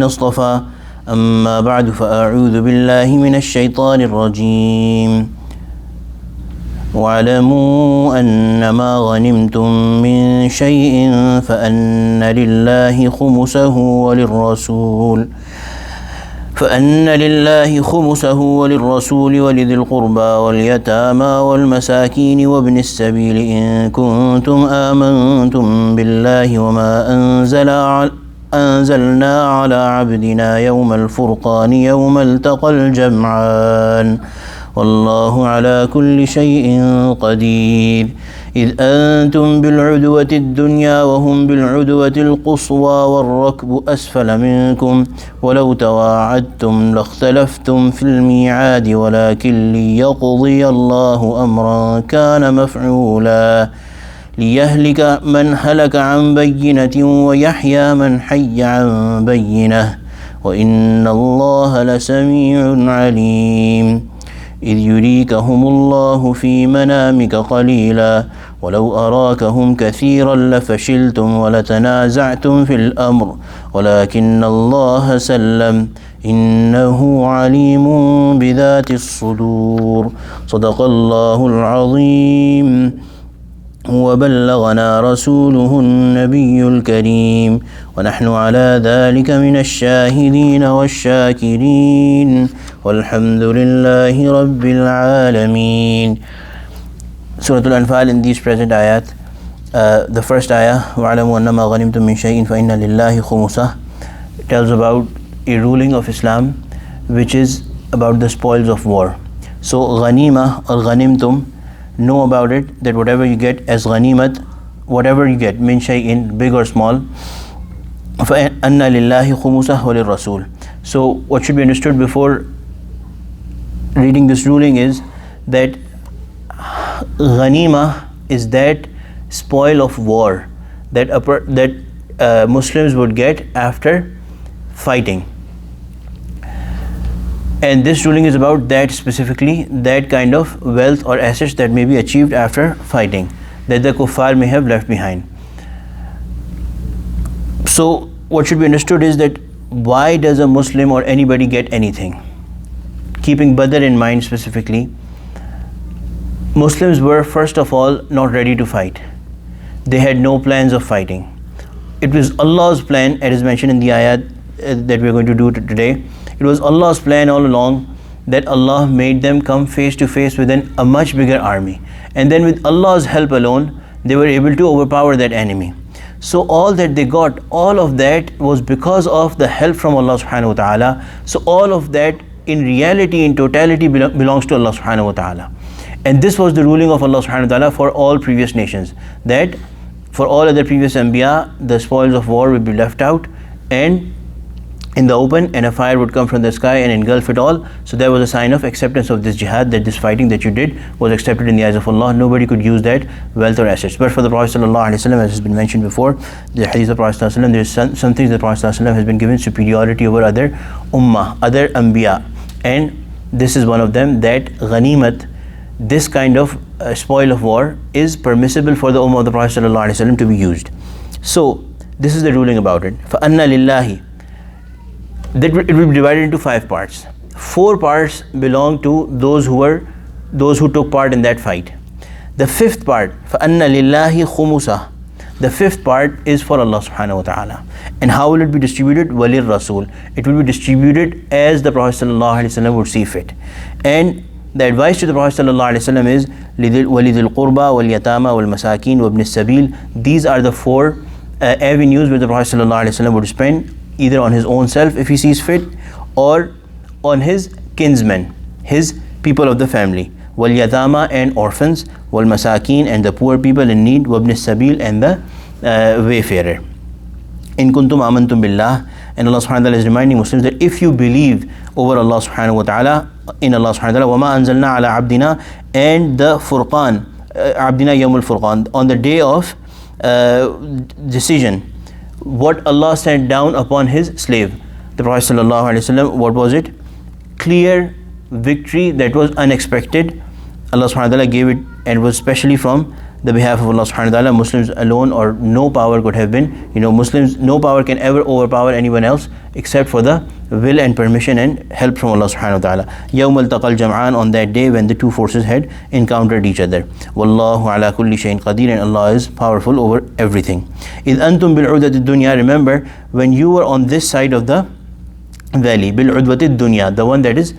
اصطفى أما بعد فأعوذ بالله من الشيطان الرجيم واعلموا أنما غنمتم من شيء فأن لله خمسه وللرسول ولذي القربى واليتامى والمساكين وابن السبيل إن كنتم آمنتم بالله وما أنزلنا على عبدنا يوم الفرقان يوم التقى الجمعان والله على كل شيء قدير إذ أنتم بالعدوة الدنيا وهم بالعدوة القصوى والركب أسفل منكم ولو تواعدتم لاختلفتم في الميعاد ولكن ليقضي الله أمرا كان مفعولا ليهلك من هلك عن بينة ويحيى من حي عن بينة وإن الله لسميع عليم إذ يريكهم الله في منامك قليلا ولو أراكهم كثيرا لفشلتم ولتنازعتم في الأمر ولكن الله سلم إنه عليم بذات الصدور صدق الله العظيم وبلغنا رسوله النبي الكريم ونحن على ذلك من الشاهدين والشاكرين والحمد لله رب العالمين. Surah Al-Anfal, in these present ayat, the first ayah, وَعْلَمُوا أَنَّمَا غَنِمْتُم مِّن شَيْءٍ فَإِنَّ لِلَّهِ خُمُسَهُ, tells about a ruling of Islam which is about the spoils of war. So ghanima or ghanimtum, know about it, that whatever you get as ghanimat, whatever you get, min shay'in, big or small, فَأَنَّ لِلَّهِ خُمُسَهُ وَلِلرَّسُولِ. So what should be understood before reading this ruling is that ghanima is that spoil of war that Muslims would get after fighting. And this ruling is about that specifically, that kind of wealth or assets that may be achieved after fighting, that the kuffar may have left behind. So what should be understood is that why does a Muslim or anybody get anything? Keeping Badr in mind specifically, Muslims were first of all not ready to fight. They had no plans of fighting. It was Allah's plan, as is mentioned in the ayat that we are going to do today. It was Allah's plan all along that Allah made them come face to face with a much bigger army. And then with Allah's help alone, they were able to overpower that enemy. So all that they got, all of that was because of the help from Allah subhanahu wa ta'ala. So all of that in reality, in totality belongs to Allah subhanahu wa ta'ala. And this was the ruling of Allah subhanahu wa ta'ala for all previous nations, that for all other previous Anbiya, the spoils of war would be left out and in the open, and a fire would come from the sky and engulf it all. So there was a sign of acceptance of this jihad, that this fighting that you did was accepted in the eyes of Allah. Nobody could use that wealth or assets. But for the Prophet ﷺ, as has been mentioned before, the hadith of the Prophet ﷺ, there is some things the Prophet ﷺ has been given superiority over other ummah, other Anbiya. And this is one of them, that ghanimat, this kind of spoil of war, is permissible for the ummah of the Prophet ﷺ to be used. So this is the ruling about it. فَأَنَّ لِلَّهِ, that it will be divided into 5 parts. 4 parts belong to those who took part in that fight. The 5th part, فَأَنَّ لِلَّهِ خُمُسَهُ, the 5th part is for Allah subhanahu wa ta'ala. And how will it be distributed? Walir Rasul. It will be distributed as the Prophet sallallahu alaihi wasallam would see fit. And the advice to the Prophet sallallahu alaihi wasallam is وَلِذِي الْقُرْبَى وَالْيَتَامَى وَالْمَسَاكِينِ وَابْنِ السَّبِيلِ. These are the 4 avenues where the Prophet sallallahu alaihi wasallam would spend, either on his own self if he sees fit, or on his kinsmen, his people of the family. وَالْيَتَامَى, and orphans, وَالْمَسَاكِينَ, and the poor people in need, وَابْنِ السَّبِيلِ, and the wayfarer. إِن كُنْتُمْ آمَنْتُمْ بِاللَّهِ, and Allah subhanahu wa ta'ala is reminding Muslims that if you believe over Allah subhanahu wa ta'ala, in Allah subhanahu wa ta'ala, وَمَا أَنزَلْنَا عَلَى عَبْدِنَا, and the Furqan, عَبْدِنَا يَوْمُ الْفُرْقَانِ, on the day of decision, what Allah sent down upon his slave, the Prophet sallallahu alaihi wasallam. What was it? Clear victory that was unexpected. Allah subhanahu wa ta'ala gave it, and was specially from the behalf of Allah subhanahu wa ta'ala. Muslims alone or no power could have been, Muslims, no power can ever overpower anyone else except for the will and permission and help from Allah subhanahu wa ta'ala. يَوْمَ الْتَقَى الْجَمْعَانِ, on that day when the two forces had encountered each other. وَاللَّهُ عَلَى كُلِّ شَيْءٍ قَدِيرٌ, and Allah is powerful over everything. إِذْ أَنْتُمْ بِالْعُدَةِ الدُّنْيَا, remember when you were on this side of the valley, بِالْعُدْوَةِ الدُّنْيَا, the one that is,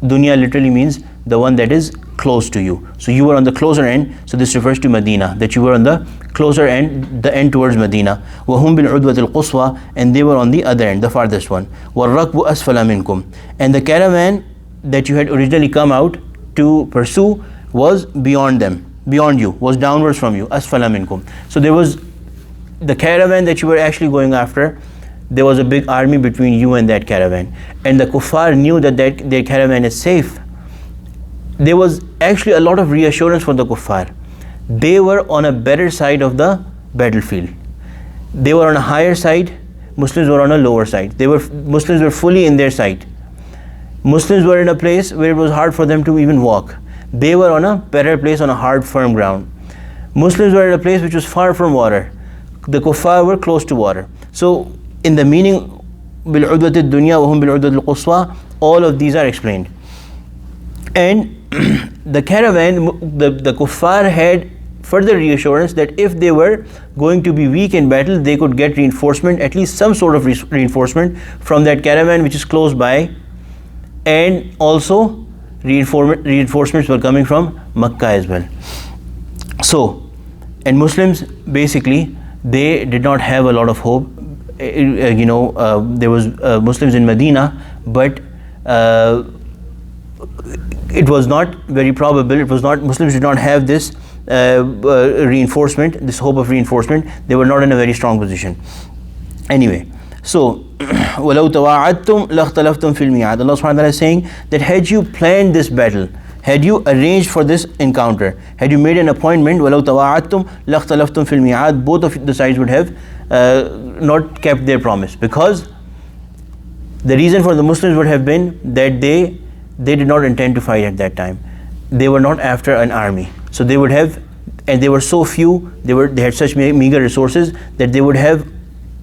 dunya literally means the one that is close to you. So you were on the closer end, so this refers to Medina, that you were on the closer end, the end towards Medina. وَهُمْ بِالْعُدْوَةِ الْقُصْوَى, and they were on the other end, the farthest one. وَالرَّكْبُ أَسْفَلَ مِنْكُمْ, and the caravan that you had originally come out to pursue was beyond them, beyond you, was downwards from you, أَسْفَلَ مِنْكُمْ. So there was the caravan that you were actually going after, there was a big army between you and that caravan, and the kuffar knew that their caravan is safe. There was actually a lot of reassurance for the kuffar. They were on a better side of the battlefield. They were on a higher side, Muslims were on a lower side. Muslims were fully in their sight. Muslims were in a place where it was hard for them to even walk. They were on a better place, on a hard, firm ground. Muslims were in a place which was far from water. The kuffar were close to water. So in the meaning بِالْعُدْوَةِ الدُّنْيَا وَهُمْ بِالْعُدْوَةِ الْقُصْوَى, all of these are explained. And the caravan, the kuffar had further reassurance that if they were going to be weak in battle, they could get reinforcement, at least some sort of reinforcement from that caravan which is close by, and also reinforcements were coming from Makkah as well. So, and Muslims basically, they did not have a lot of hope. There was Muslims in Medina, but it was not very probable. It was not, Muslims did not have this reinforcement, this hope of reinforcement. They were not in a very strong position. Anyway, so وَلَوْ تَوَاعَدْتُمْ لَاخْتَلَفْتُمْ فِي الْمِيعَادِ, Allah subhanahu wa ta'ala is saying that had you planned this battle, had you arranged for this encounter, had you made an appointment, وَلَوْ تَوَاعَدْتُمْ لَاخْتَلَفْتُمْ فِي الْمِيعَادِ, both of the sides would have not kept their promise, because the reason for the Muslims would have been that they did not intend to fight at that time. They were not after an army, so they would have, and they were so few, they had such meager resources that they would have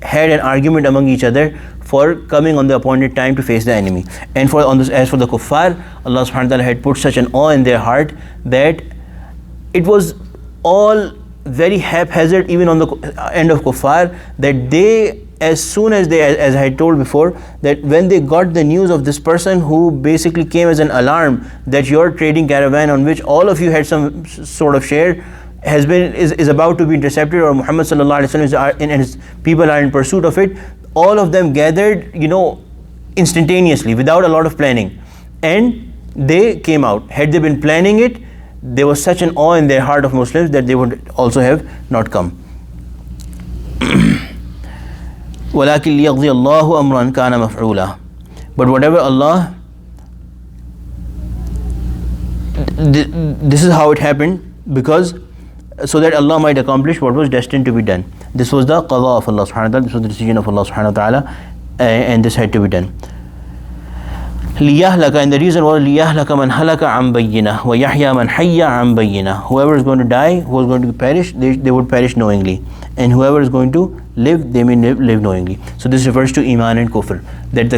had an argument among each other for coming on the appointed time to face the enemy. And as for the kuffar, Allah subhanahu wa ta'ala had put such an awe in their heart that it was all very haphazard, even on the end of kuffar, that they, as soon as as I had told before, that when they got the news of this person who basically came as an alarm that your trading caravan, on which all of you had some sort of share, is about to be intercepted, or Muhammad sallallahu alaihi wasallam and his people are in pursuit of it, all of them gathered, instantaneously, without a lot of planning, and they came out. Had they been planning it, there was such an awe in their heart of Muslims that they would also have not come. وَلَكِنْ لِيَقْضِيَ اللَّهُ أَمْرًا كَانَ مَفْعُولًا, but whatever Allah, this is how it happened, because so that Allah might accomplish what was destined to be done. This was the qada of Allah subhanahu wa ta'ala, this was the decision of Allah subhanahu wa ta'ala, and this had to be done. لِيَهْلَكَ, and the reason was لِيَهْلَكَ مَنْ هَلَكَ عَنْ بَيِّنَةٍ وَيَحْيَى مَنْ حَيَّ عَنْ بَيِّنَةٍ. Whoever is going to die, who is going to perish, they would perish knowingly, and whoever is going to live, they may live knowingly. So this refers to iman and kufr, that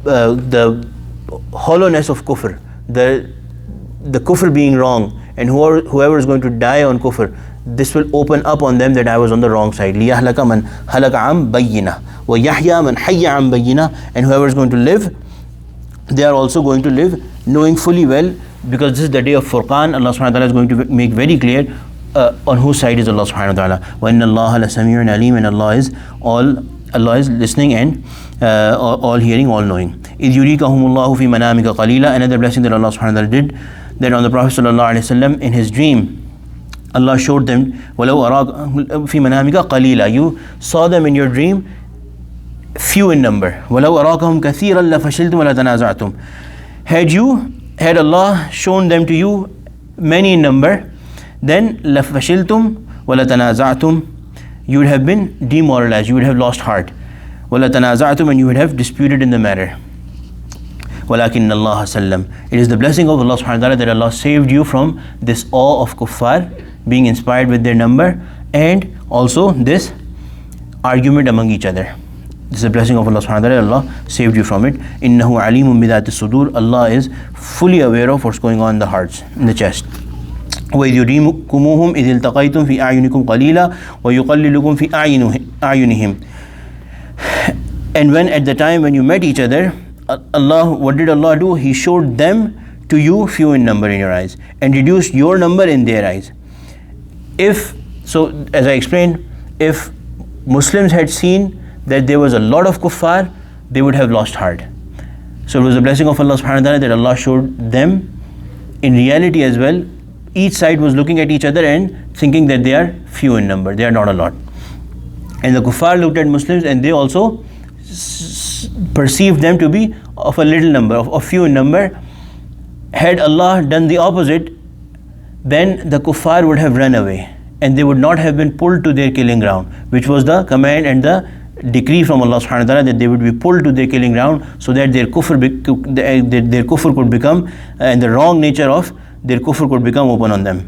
the hollowness of kufr, the kufr being wrong, and whoever is going to die on kufr, this will open up on them that I was on the wrong side. لِيَهْلَكَ مَنْ هَلَكَ عَنْ بَيِّنَةٍ وَيَحْيَى مَنْ حَيَّ عَنْ بَيِّنَةٍ, and whoever is going to live, they are also going to live knowing fully well, because this is the day of Furqan. Allah subhanahu wa ta'ala is going to make very clear on whose side is Allah subhanahu wa ta'ala. وَإِنَّ اللَّهَ لَسَمِيعٌ عَلِيمٌ, and Allah is listening and all hearing, all knowing. إِذْ يُرِيكَهُمُ اللَّهُ فِي مَنَامِكَ قَلِيلًا, another blessing that Allah subhanahu wa ta'ala did, that on the Prophet sallallahu alaihi wasallam, in his dream, Allah showed them, وَلَوْ أَرَاكَ فِي مَنَامِكَ قَلِيلًا, you saw them in your dream few in number. وَلَوْ أَرَاكَهُمْ كَثِيرًا لَفَشِلْتُمْ وَلَتَنَازَعْتُمْ, had Allah shown them to you many in number, then لَفَشِلْتُمْ وَلَتَنَازَعْتُمْ, you would have been demoralized, you would have lost heart. وَلَتَنَازَعْتُمْ, and you would have disputed in the matter. وَلَكِنَّ اللَّهَ سَلَّمَ. It is the blessing of Allah subhanahu wa ta'ala that Allah saved you from this awe of kuffar, being inspired with their number, and also this argument among each other. This is a blessing of Allah subhanahu wa ta'ala. Allah saved you from it. إِنَّهُ عَلِيمٌ بِذَاتِ الصُّدُورِ. Allah is fully aware of what's going on in the hearts, in the chest. وَإِذْ يُرِيكُمُوهُمْ إِذِ الْتَقَيْتُمْ فِي أَعْيُنِكُمْ قَلِيلًا وَيُقَلِّلُكُمْ فِي أَعْيُنِهِمْ. And when at the time when you met each other, Allah, what did Allah do? He showed them to you few in number in your eyes and reduced your number in their eyes. So as I explained, if Muslims had seen that there was a lot of kuffar, they would have lost heart. So it was a blessing of Allah subhanahu wa ta'ala that Allah showed them in reality as well. Each side was looking at each other and thinking that they are few in number, they are not a lot. And the kuffar looked at Muslims and they also perceived them to be of a little number, of few in number. Had Allah done the opposite, then the kuffar would have run away and they would not have been pulled to their killing ground, which was the command and the decree from Allah subhanahu wa ta'ala, that they would be pulled to their killing ground so that their kufr could become, and the wrong nature of their kufr could become open on them,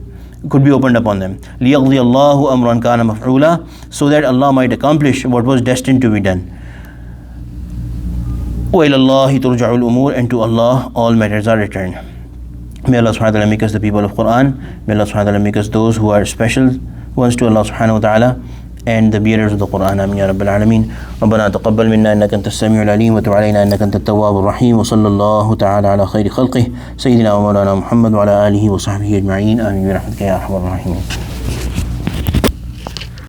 could be opened upon them. لِيَقْضِيَ اللَّهُ أَمْرًا كَانَ مَفْعُولًا, so that Allah might accomplish what was destined to be done. وَإِلَى اللَّهِ تُرْجَعُ الْأُمُورِ, and to Allah all matters are returned. May Allah subhanahu wa ta'ala make us the people of Quran. May Allah subhanahu wa ta'ala make us those who are special ones to Allah subhanahu wa ta'ala and the bearers of the Quran. Ameen ya Rabbil Alameen. ربنا تقبل منا إنك أنت السميع العليم وتب علينا إنك أنت التواب الرحيم وصلى الله تعالى على خير خلقه سيدنا ومولانا محمد وعلى آله وصحبه أجمعين. آمين برحمتك يا أرحم الراحمين.